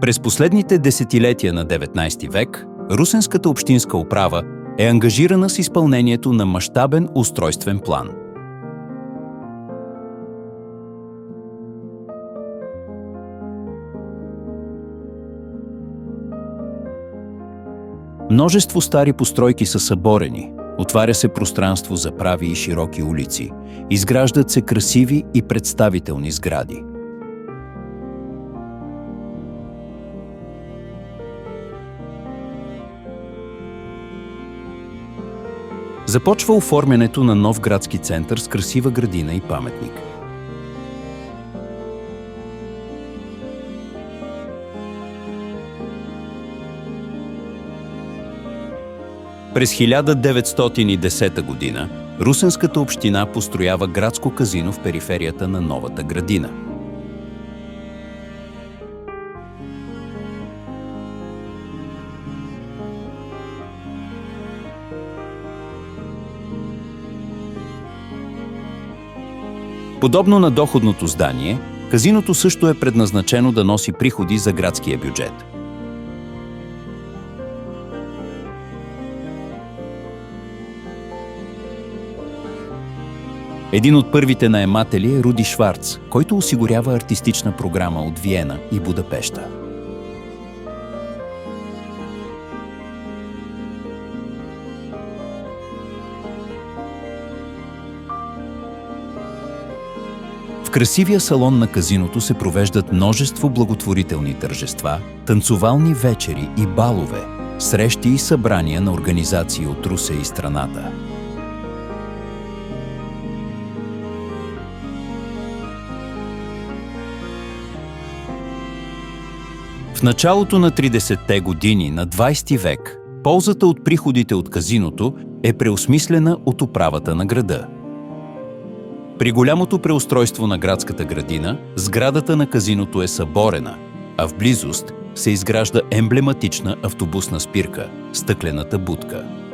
През последните десетилетия на 19 век Русенската общинска управа е ангажирана с изпълнението на мащабен устройствен план. Множество стари постройки са съборени, отваря се пространство за прави и широки улици, изграждат се красиви и представителни сгради. Започва оформянето на нов градски център с красива градина и паметник. През 1910 година Русенската община построява градско казино в периферията на новата градина. Подобно на доходното здание, казиното също е предназначено да носи приходи за градския бюджет. Един от първите наематели е Руди Шварц, който осигурява артистична програма от Виена и Будапеща. В красивия салон на казиното се провеждат множество благотворителни тържества, танцувални вечери и балове, срещи и събрания на организации от Русе и страната. В началото на 30-те години на 20 век ползата от приходите от казиното е преосмислена от управата на града. При голямото преустройство на градската градина, сградата на казиното е съборена, а в близост се изгражда емблематична автобусна спирка – стъклената будка.